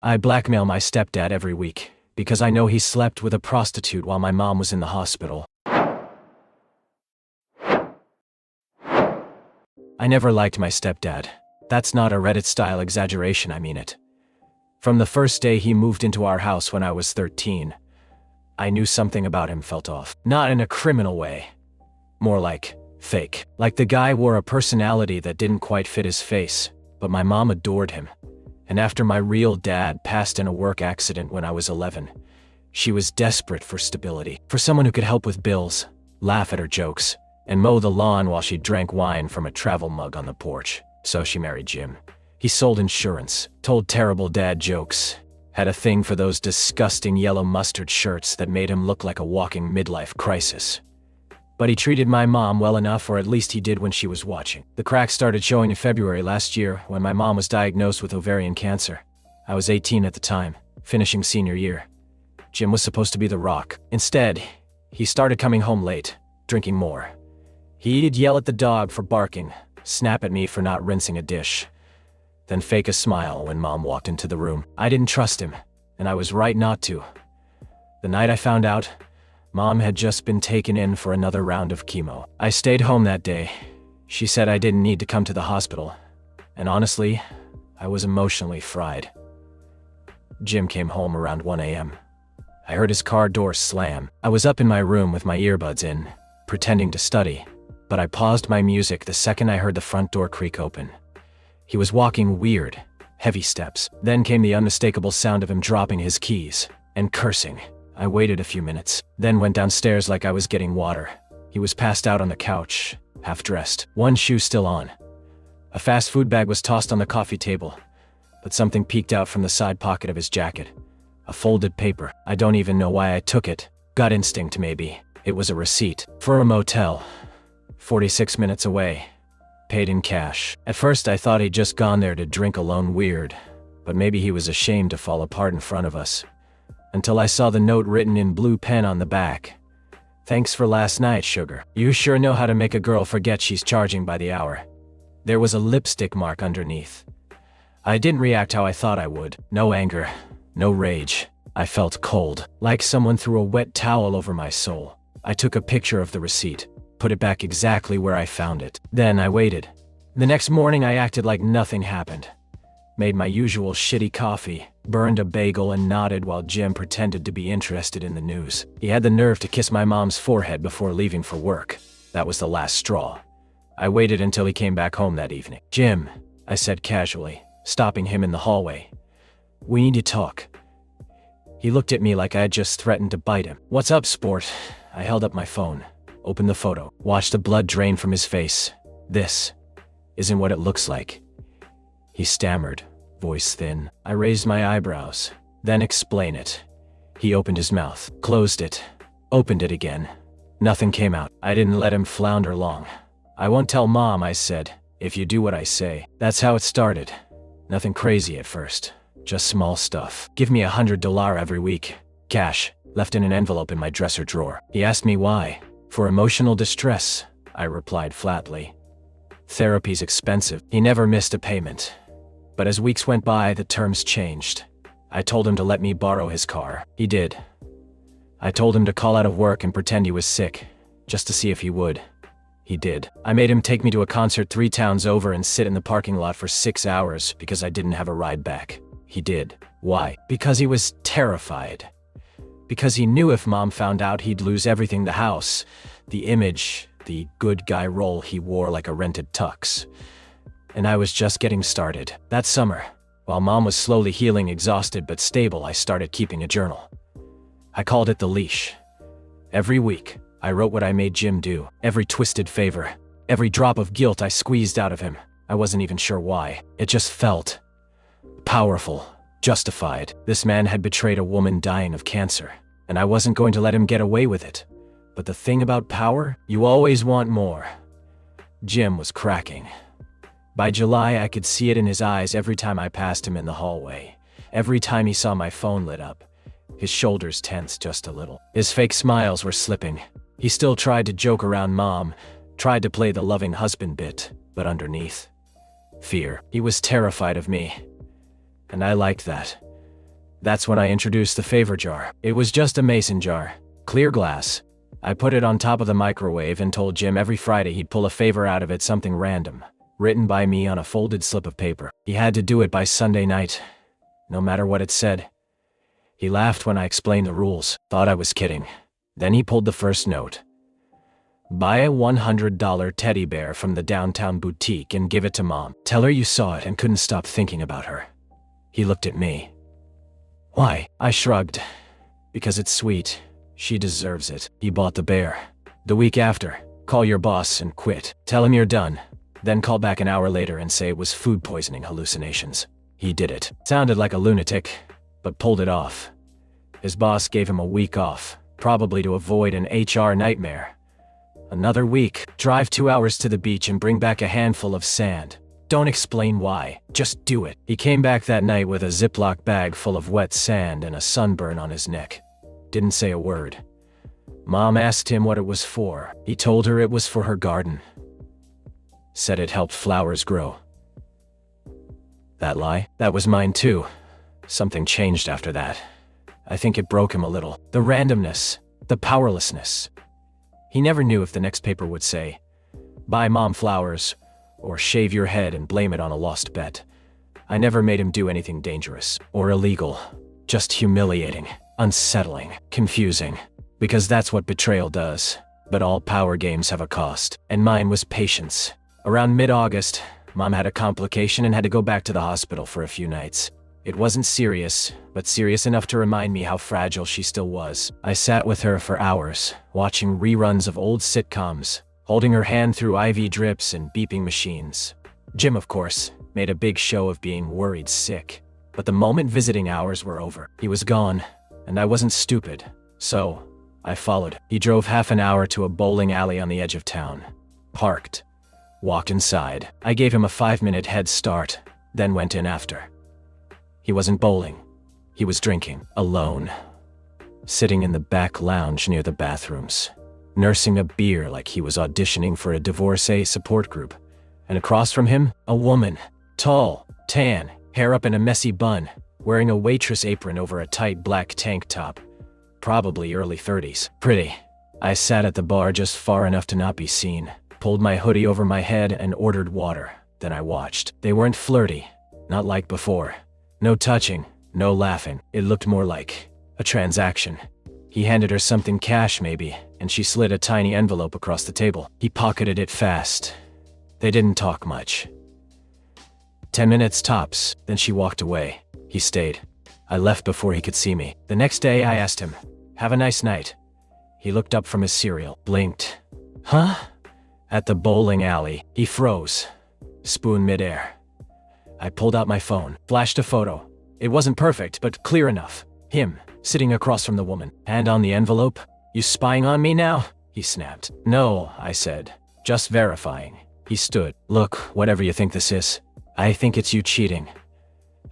I blackmail my stepdad every week, because I know he slept with a prostitute while my mom was in the hospital. I never liked my stepdad. That's not a Reddit-style exaggeration, I mean it. From the first day he moved into our house when I was 13, I knew something about him felt off. Not in a criminal way. More like fake. Like the guy wore a personality that didn't quite fit his face, but my mom adored him. And after my real dad passed in a work accident when I was 11, she was desperate for stability. For someone who could help with bills, laugh at her jokes, and mow the lawn while she drank wine from a travel mug on the porch. So she married Jim. He sold insurance, told terrible dad jokes, had a thing for those disgusting yellow mustard shirts that made him look like a walking midlife crisis. But he treated my mom well enough, or at least he did when she was watching. The cracks started showing in February last year when my mom was diagnosed with ovarian cancer. I was 18 at the time, finishing senior year. Jim was supposed to be the rock. Instead, he started coming home late, drinking more. He'd yell at the dog for barking, snap at me for not rinsing a dish, then fake a smile when mom walked into the room. I didn't trust him, and I was right not to. The night I found out, mom had just been taken in for another round of chemo. I stayed home that day. She said I didn't need to come to the hospital, and honestly, I was emotionally fried. Jim came home around 1 a.m. I heard his car door slam. I was up in my room with my earbuds in, pretending to study, but I paused my music the second I heard the front door creak open. He was walking weird, heavy steps. Then came the unmistakable sound of him dropping his keys and cursing. I waited a few minutes, then went downstairs like I was getting water. He was passed out on the couch, half-dressed, one shoe still on. A fast food bag was tossed on the coffee table, but something peeked out from the side pocket of his jacket. A folded paper. I don't even know why I took it. Gut instinct, maybe. It was a receipt for a motel, 46 minutes away, paid in cash. At first I thought he'd just gone there to drink alone weird, but maybe he was ashamed to fall apart in front of us. Until I saw the note written in blue pen on the back. Thanks for last night, sugar. You sure know how to make a girl forget she's charging by the hour. There was a lipstick mark underneath. I didn't react how I thought I would. No anger, no rage. I felt cold, like someone threw a wet towel over my soul. I took a picture of the receipt, put it back exactly where I found it. Then I waited. The next morning I acted like nothing happened. Made my usual shitty coffee, burned a bagel and nodded while Jim pretended to be interested in the news. He had the nerve to kiss my mom's forehead before leaving for work. That was the last straw. I waited until he came back home that evening. Jim, I said casually, stopping him in the hallway. We need to talk. He looked at me like I had just threatened to bite him. What's up, sport? I held up my phone, opened the photo, watched the blood drain from his face. This isn't what it looks like. He stammered, voice thin. I raised my eyebrows. Then explain it. He opened his mouth, closed it, opened it again. Nothing came out. I didn't let him flounder long. I won't tell Mom, I said, if you do what I say. That's how it started. Nothing crazy at first. Just small stuff. Give me $100 every week. Cash, left in an envelope in my dresser drawer. He asked me why. For emotional distress, I replied flatly. Therapy's expensive. He never missed a payment. But as weeks went by, the terms changed. I told him to let me borrow his car. He did. I told him to call out of work and pretend he was sick, just to see if he would. He did. I made him take me to a concert 3 towns over and sit in the parking lot for 6 hours because I didn't have a ride back. He did. Why? Because he was terrified. Because he knew if Mom found out he'd lose everything: the house, the image, the good guy role he wore like a rented tux. And I was just getting started. That summer, while Mom was slowly healing, exhausted but stable, I started keeping a journal. I called it The Leash. Every week, I wrote what I made Jim do. Every twisted favor, every drop of guilt I squeezed out of him. I wasn't even sure why. It just felt powerful, justified. This man had betrayed a woman dying of cancer, and I wasn't going to let him get away with it. But the thing about power, you always want more. Jim was cracking. By July, I could see it in his eyes every time I passed him in the hallway. Every time he saw my phone lit up. His shoulders tensed just a little. His fake smiles were slipping. He still tried to joke around Mom, tried to play the loving husband bit, but underneath, fear. He was terrified of me. And I liked that. That's when I introduced the favor jar. It was just a mason jar. Clear glass. I put it on top of the microwave and told Jim every Friday he'd pull a favor out of it, something random, written by me on a folded slip of paper. He had to do it by Sunday night, no matter what it said. He laughed when I explained the rules, thought I was kidding. Then he pulled the first note. Buy a $100 teddy bear from the downtown boutique and give it to Mom. Tell her you saw it and couldn't stop thinking about her. He looked at me. Why? I shrugged. Because it's sweet. She deserves it. He bought the bear. The week after, call your boss and quit. Tell him you're done. Then call back an hour later and say it was food poisoning hallucinations. He did it. Sounded like a lunatic, but pulled it off. His boss gave him a week off, probably to avoid an HR nightmare. Another week, drive 2 hours to the beach and bring back a handful of sand. Don't explain why, just do it. He came back that night with a Ziploc bag full of wet sand and a sunburn on his neck. Didn't say a word. Mom asked him what it was for. He told her it was for her garden. Said it helped flowers grow. That lie? That was mine too. Something changed after that. I think it broke him a little. The randomness, the powerlessness. He never knew if the next paper would say, buy Mom flowers, or shave your head and blame it on a lost bet. I never made him do anything dangerous or illegal, just humiliating, unsettling, confusing, because that's what betrayal does. But all power games have a cost, and mine was patience. Around mid-August, Mom had a complication and had to go back to the hospital for a few nights. It wasn't serious, but serious enough to remind me how fragile she still was. I sat with her for hours, watching reruns of old sitcoms, holding her hand through IV drips and beeping machines. Jim, of course, made a big show of being worried sick. But the moment visiting hours were over, he was gone, and I wasn't stupid. So, I followed. He drove half an hour to a bowling alley on the edge of town. Parked. Walked inside. I gave him a 5-minute head start, then went in after. He wasn't bowling. He was drinking, alone. Sitting in the back lounge near the bathrooms, nursing a beer like he was auditioning for a divorcee support group. And across from him, a woman. Tall, tan, hair up in a messy bun, wearing a waitress apron over a tight black tank top. Probably early 30s. Pretty. I sat at the bar just far enough to not be seen, pulled my hoodie over my head and ordered water. Then I watched. They weren't flirty, not like before. No touching, no laughing. It looked more like a transaction. He handed her something cash maybe, and she slid a tiny envelope across the table. He pocketed it fast. They didn't talk much. 10 minutes tops, then she walked away. He stayed. I left before he could see me. The next day I asked him, "Have a nice night." He looked up from his cereal, blinked. Huh? At the bowling alley, he froze. Spoon midair. I pulled out my phone, flashed a photo. It wasn't perfect, but clear enough. Him, sitting across from the woman. Hand on the envelope. "You spying on me now?" he snapped. "No," I said. "Just verifying." He stood. "Look, whatever you think this is, I think it's you cheating."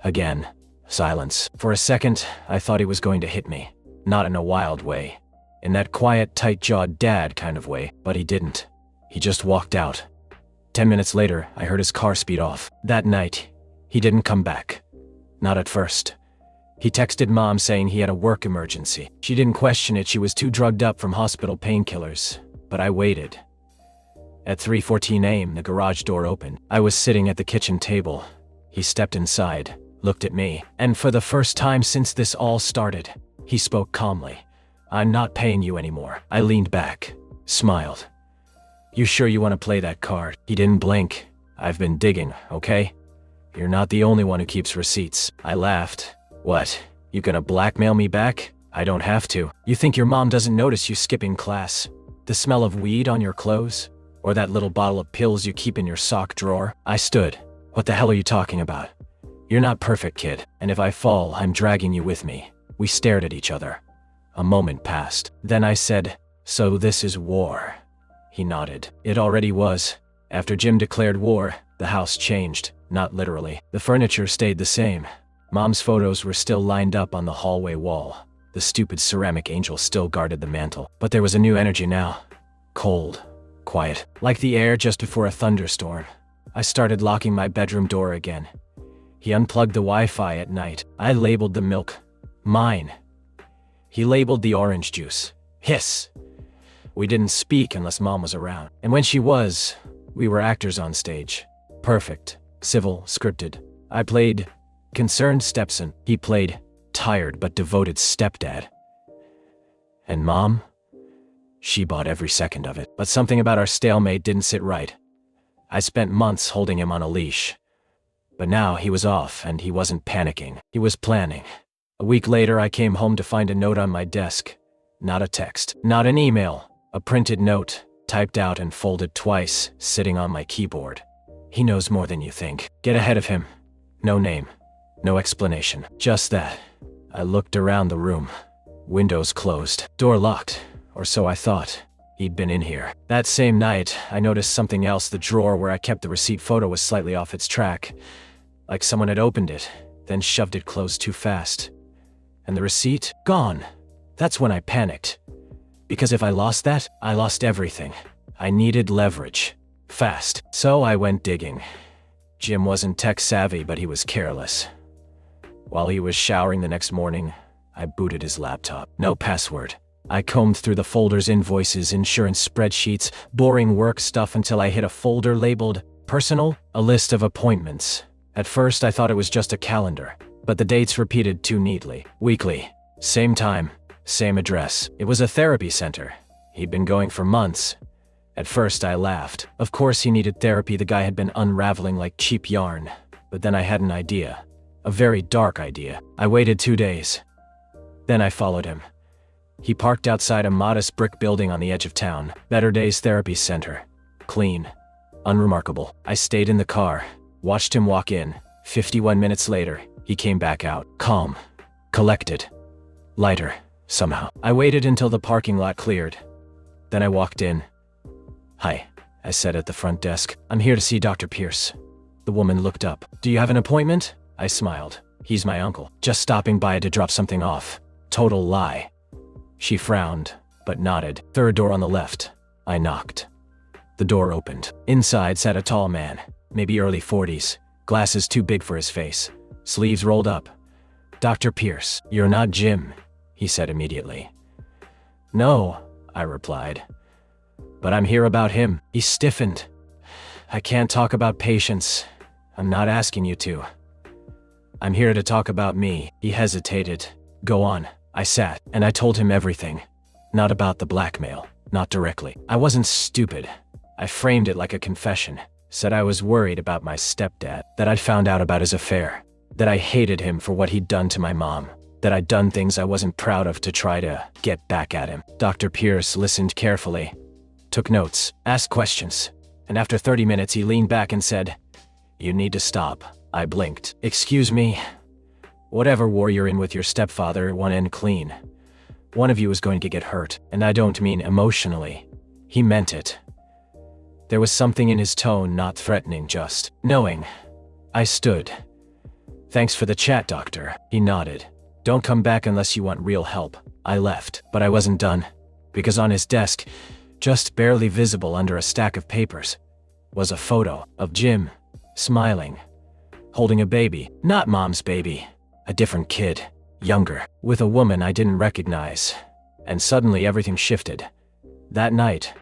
Again, silence. For a second, I thought he was going to hit me. Not in a wild way. In that quiet, tight-jawed dad kind of way, but he didn't. He just walked out. 10 minutes later, I heard his car speed off. That night, he didn't come back. Not at first. He texted Mom saying he had a work emergency. She didn't question it, she was too drugged up from hospital painkillers. But I waited. At 3:14 a.m., the garage door opened. I was sitting at the kitchen table. He stepped inside, looked at me, and for the first time since this all started, he spoke calmly. "I'm not paying you anymore." I leaned back, smiled. "You sure you want to play that card?" He didn't blink. "I've been digging, okay? You're not the only one who keeps receipts." I laughed. "What? You gonna blackmail me back?" "I don't have to." "You think your mom doesn't notice you skipping class? The smell of weed on your clothes? Or that little bottle of pills you keep in your sock drawer?" I stood. "What the hell are you talking about? You're not perfect, kid, and if I fall, I'm dragging you with me." We stared at each other. A moment passed. Then I said, "So this is war?" He nodded. It already was. After Jim declared war, the house changed, not literally. The furniture stayed the same. Mom's photos were still lined up on the hallway wall. The stupid ceramic angel still guarded the mantel. But there was a new energy now. Cold. Quiet. Like the air just before a thunderstorm. I started locking my bedroom door again. He unplugged the Wi-Fi at night. I labeled the milk, Mine. He labeled the orange juice. Hiss. We didn't speak unless Mom was around. And when she was, we were actors on stage. Perfect. Civil, scripted. I played concerned stepson. He played tired but devoted stepdad. And Mom? She bought every second of it. But something about our stalemate didn't sit right. I spent months holding him on a leash. But now he was off and he wasn't panicking. He was planning. A week later, I came home to find a note on my desk. Not a text, not an email. A printed note, typed out and folded twice, sitting on my keyboard. He knows more than you think. Get ahead of him. No name. No explanation. Just that. I looked around the room. Windows closed. Door locked. Or so I thought. He'd been in here. That same night, I noticed something else. The drawer where I kept the receipt photo was slightly off its track. Like someone had opened it, then shoved it closed too fast. And the receipt? Gone. That's when I panicked. Because if I lost that, I lost everything. I needed leverage. Fast. So I went digging. Jim wasn't tech savvy, but he was careless. While he was showering the next morning, I booted his laptop. No password. I combed through the folders, invoices, insurance spreadsheets, boring work stuff until I hit a folder labeled Personal, a list of appointments. At first I thought it was just a calendar, but the dates repeated too neatly. Weekly. Same time. Same address. It was a therapy center. He'd been going for months. At first I laughed. Of course he needed therapy. The guy had been unraveling like cheap yarn. But then I had an idea. A very dark idea. I waited 2 days. Then I followed him. He parked outside a modest brick building on the edge of town. Better Days Therapy Center. Clean. Unremarkable. I stayed in the car. Watched him walk in. 51 minutes later, he came back out. Calm. Collected. Lighter. Somehow. I waited until the parking lot cleared. Then I walked in. Hi, I said at the front desk. I'm here to see Dr. Pierce. The woman looked up. Do you have an appointment? I smiled. He's my uncle. Just stopping by to drop something off. Total lie. She frowned, but nodded. Third door on the left. I knocked. The door opened. Inside sat a tall man, maybe early 40s, glasses too big for his face, sleeves rolled up. Dr. Pierce, you're not Jim, he said immediately. No, I replied. But I'm here about him. He stiffened. I can't talk about patients. I'm not asking you to. I'm here to talk about me. He hesitated. Go on. I sat, and I told him everything. Not about the blackmail. Not directly. I wasn't stupid. I framed it like a confession. Said I was worried about my stepdad. That I'd found out about his affair. That I hated him for what he'd done to my mom. That I'd done things I wasn't proud of to try to get back at him. Dr. Pierce listened carefully. Took notes. Asked questions. And after 30 minutes he leaned back and said, You need to stop. I blinked. Excuse me. Whatever war you're in with your stepfather won't end clean. One of you is going to get hurt, and I don't mean emotionally. He meant it. There was something in his tone, not threatening, just knowing. I stood. Thanks for the chat, doctor. He nodded. Don't come back unless you want real help. I left, but I wasn't done. Because on his desk, just barely visible under a stack of papers, was a photo of Jim, smiling, holding a baby. Not Mom's baby. A different kid, younger, with a woman I didn't recognize. And suddenly everything shifted. That night,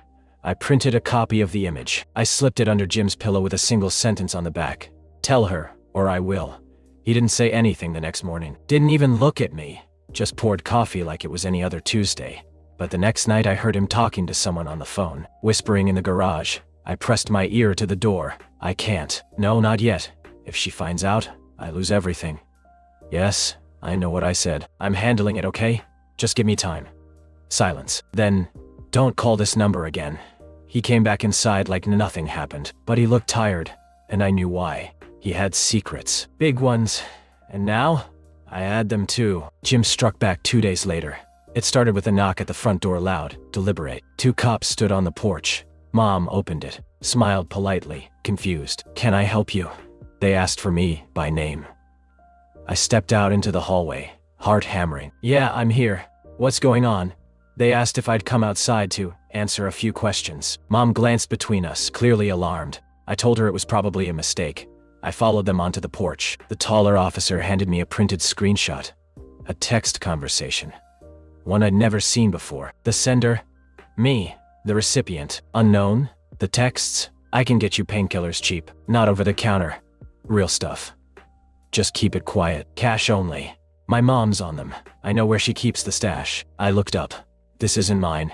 I printed a copy of the image. I slipped it under Jim's pillow with a single sentence on the back. Tell her, or I will. He didn't say anything the next morning. Didn't even look at me. Just poured coffee like it was any other Tuesday. But the next night I heard him talking to someone on the phone, whispering in the garage. I pressed my ear to the door. I can't. No, not yet. If she finds out, I lose everything. Yes, I know what I said. I'm handling it, okay? Just give me time. Silence. Then, don't call this number again. He came back inside like nothing happened, but he looked tired, and I knew why. He had secrets. Big ones. And now, I had them too. Jim struck back 2 days later. It started with a knock at the front door, loud, deliberate. 2 cops stood on the porch. Mom opened it, smiled politely, confused. Can I help you? They asked for me, by name. I stepped out into the hallway, heart hammering. Yeah, I'm here. What's going on? They asked if I'd come outside to answer a few questions. Mom glanced between us, clearly alarmed. I told her it was probably a mistake. I followed them onto the porch. The taller officer handed me a printed screenshot. A text conversation. One I'd never seen before. The sender? Me. The recipient? Unknown? The texts? I can get you painkillers cheap. Not over the counter. Real stuff. Just keep it quiet. Cash only. My mom's on them. I know where she keeps the stash. I looked up. This isn't mine.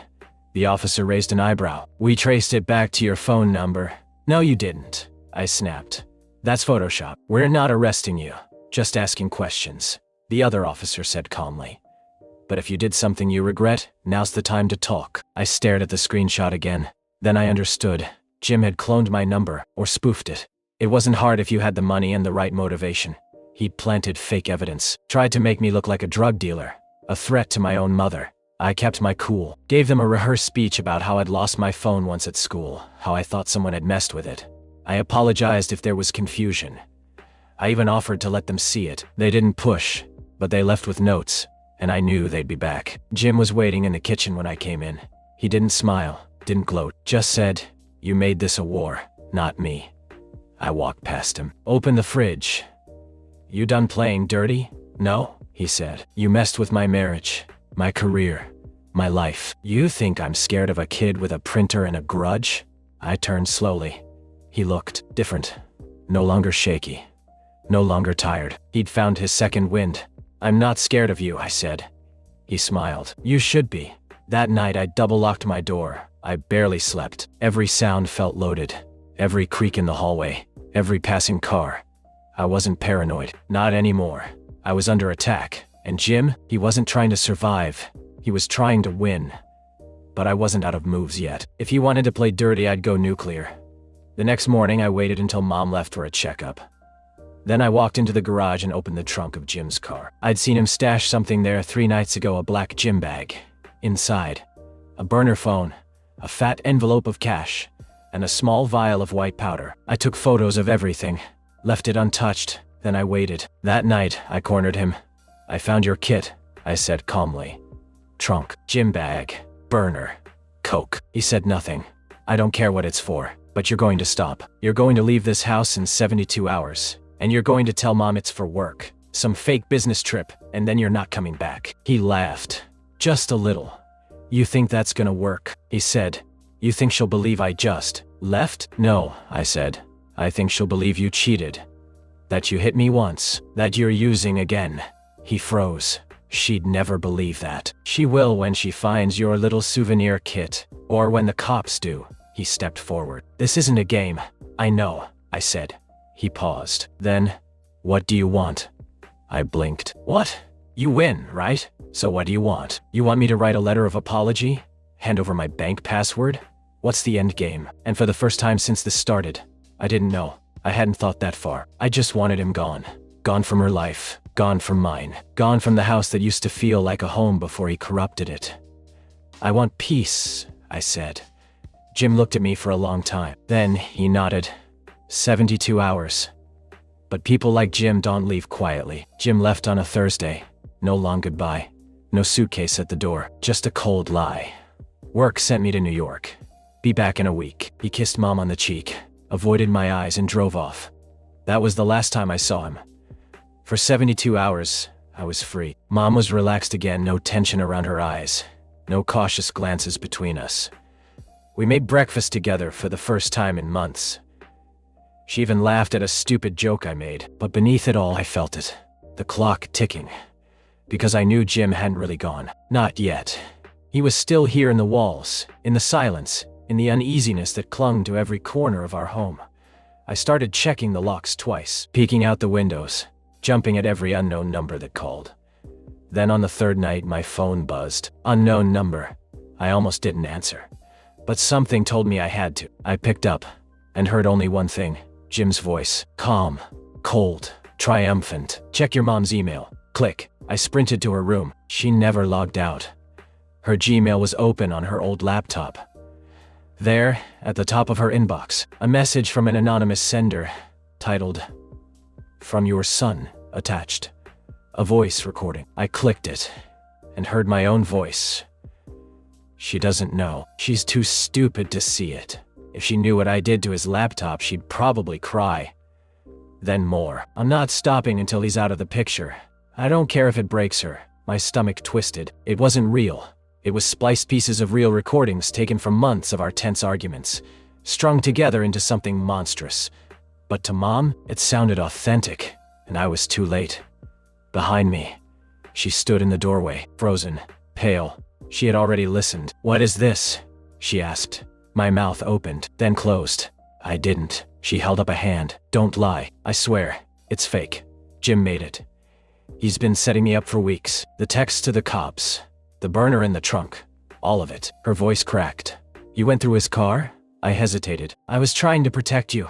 The officer raised an eyebrow. We traced it back to your phone number. No, you didn't. I snapped. That's Photoshop. We're not arresting you. Just asking questions. The other officer said calmly. But if you did something you regret, now's the time to talk. I stared at the screenshot again. Then I understood. Jim had cloned my number, or spoofed it. It wasn't hard if you had the money and the right motivation. He'd planted fake evidence, tried to make me look like a drug dealer, a threat to my own mother. I kept my cool, gave them a rehearsed speech about how I'd lost my phone once at school, how I thought someone had messed with it. I apologized if there was confusion. I even offered to let them see it. They didn't push, but they left with notes. And I knew they'd be back. Jim was waiting in the kitchen when I came in. He didn't smile, didn't gloat, just said, "You made this a war, not me." I walked past him. Opened the fridge. "You done playing dirty?" "No," he said. "You messed with my marriage, my career, my life. You think I'm scared of a kid with a printer and a grudge?" I turned slowly. He looked different. No longer shaky. No longer tired. He'd found his second wind. "I'm not scared of you," I said. He smiled. "You should be." That night I double-locked my door. I barely slept. Every sound felt loaded. Every creak in the hallway. Every passing car. I wasn't paranoid. Not anymore. I was under attack. And Jim, he wasn't trying to survive. He was trying to win. But I wasn't out of moves yet. If he wanted to play dirty, I'd go nuclear. The next morning I waited until Mom left for a checkup. Then I walked into the garage and opened the trunk of Jim's car. I'd seen him stash something there 3 nights ago, a black gym bag. Inside, a burner phone, a fat envelope of cash, and a small vial of white powder. I took photos of everything, left it untouched, then I waited. That night, I cornered him. "I found your kit," I said calmly. "Trunk, gym bag, burner, coke." He said nothing. "I don't care what it's for, but you're going to stop. You're going to leave this house in 72 hours. And you're going to tell Mom it's for work, some fake business trip, and then you're not coming back." He laughed. Just a little. "You think that's gonna work?" he said. "You think she'll believe I just left?" "No," I said. "I think she'll believe you cheated. That you hit me once, that you're using again." He froze. "She'd never believe that." "She will when she finds your little souvenir kit, or when the cops do." He stepped forward. "This isn't a game." "I know," I said. He paused. "Then, what do you want?" I blinked. "What? You win, right? So what do you want? You want me to write a letter of apology? Hand over my bank password? What's the end game?" And for the first time since this started, I didn't know. I hadn't thought that far. I just wanted him gone. Gone from her life. Gone from mine. Gone from the house that used to feel like a home before he corrupted it. "I want peace," I said. Jim looked at me for a long time. Then he nodded. 72 hours. But people like Jim don't leave quietly. Jim left on a Thursday. No long goodbye. No suitcase at the door. Just a cold lie. Work sent me to New York. Be back in a week. He kissed Mom on the cheek, avoided my eyes, and drove off. That was the last time I saw him. For 72 hours, I was free. Mom was relaxed again, no tension around her eyes. No cautious glances between us. We made breakfast together for the first time in months. She even laughed at a stupid joke I made, but beneath it all I felt it. The clock ticking. Because I knew Jim hadn't really gone. Not yet. He was still here in the walls, in the silence, in the uneasiness that clung to every corner of our home. I started checking the locks twice, peeking out the windows, jumping at every unknown number that called. Then on the third night my phone buzzed. Unknown number. I almost didn't answer. But something told me I had to. I picked up, and heard only one thing. Jim's voice. Calm. Cold. Triumphant. "Check your mom's email." Click. I sprinted to her room. She never logged out. Her Gmail was open on her old laptop. There, at the top of her inbox, a message from an anonymous sender, titled, "From your son," attached. A voice recording. I clicked it, and heard my own voice. She doesn't know. She's too stupid to see it. If she knew what I did to his laptop, she'd probably cry. Then more. "I'm not stopping until he's out of the picture. I don't care if it breaks her. My stomach twisted. It wasn't real. It was spliced pieces of real recordings taken from months of our tense arguments, strung together into something monstrous. But to Mom, it sounded authentic, and I was too late. Behind me, she stood in the doorway, frozen, pale. She had already listened. "What is this?" she asked. My mouth opened, then closed. I didn't. She held up a hand. "Don't lie. I swear. It's fake. Jim made it. He's been setting me up for weeks. The text to the cops. The burner in the trunk. All of it." Her voice cracked. "You went through his car?" I hesitated. "I was trying to protect you."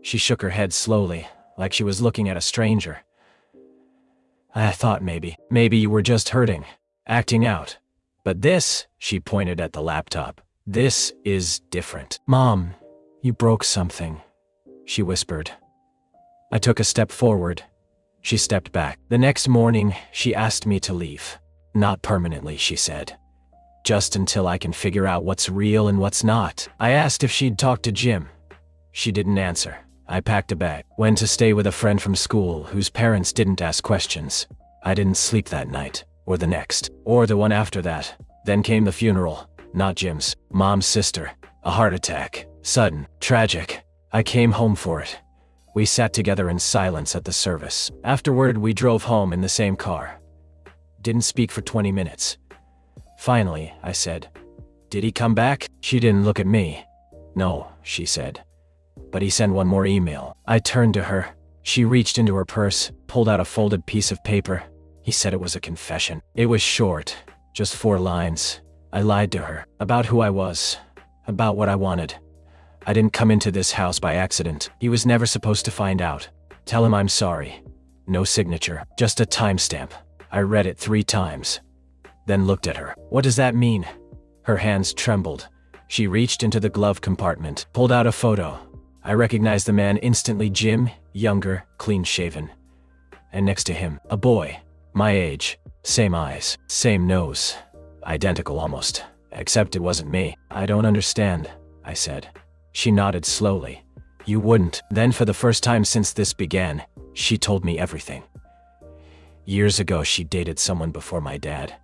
She shook her head slowly, like she was looking at a stranger. "I thought maybe you were just hurting, acting out. But this," she pointed at the laptop, "this is different." "Mom, you broke something," she whispered. I took a step forward. She stepped back. "The next morning, she asked me to leave. Not permanently," she said. "Just until I can figure out what's real and what's not." I asked if she'd talked to Jim. She didn't answer. I packed a bag, went to stay with a friend from school whose parents didn't ask questions. I didn't sleep that night, or the next, or the one after that. Then came the funeral. Not Jim's, Mom's sister. A heart attack. Sudden, tragic. I came home for it. We sat together in silence at the service. Afterward, we drove home in the same car. Didn't speak for 20 minutes. Finally, I said, "Did he come back?" She didn't look at me. "No," she said. "But he sent one more email." I turned to her. She reached into her purse, pulled out a folded piece of paper. He said it was a confession. It was short, just 4 lines. I lied to her, about who I was, about what I wanted. I didn't come into this house by accident. He was never supposed to find out. Tell him I'm sorry. No signature, just a timestamp. I read it 3 times. Then looked at her. "What does that mean?" Her hands trembled. She reached into the glove compartment, pulled out a photo. I recognized the man instantly. Jim, younger, clean-shaven. And next to him, a boy, my age, same eyes, same nose, identical almost, except it wasn't me. "I don't understand," I said. She nodded slowly. "You wouldn't." Then for the first time since this began, she told me everything. Years ago, she dated someone before my dad.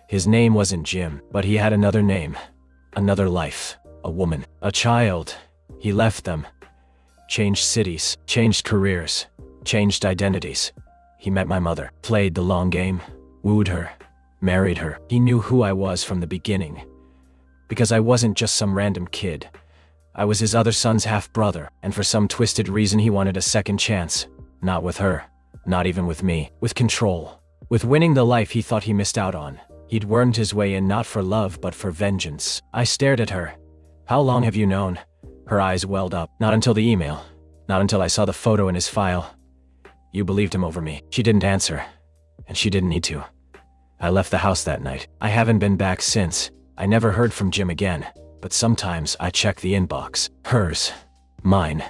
His name wasn't Jim, but he had another name, another life, a woman, a child. He left them. Changed cities, changed careers, changed identities. He met my mother, played the long game, wooed her, married her. He knew who I was from the beginning. Because I wasn't just some random kid. I was his other son's half-brother, and for some twisted reason he wanted a second chance. Not with her, not even with me, with control. With winning the life he thought he missed out on. He'd wormed his way in not for love but for vengeance. I stared at her. "How long have you known?" Her eyes welled up. "Not until the email. Not until I saw the photo in his file." "You believed him over me." She didn't answer. And she didn't need to. I left the house that night. I haven't been back since. I never heard from Jim again. But sometimes I check the inbox. Hers. Mine.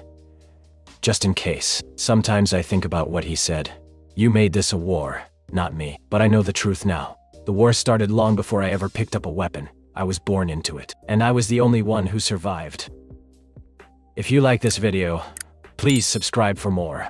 Just in case. Sometimes I think about what he said. "You made this a war, not me." But I know the truth now. The war started long before I ever picked up a weapon. I was born into it. And I was the only one who survived. If you like this video, please subscribe for more.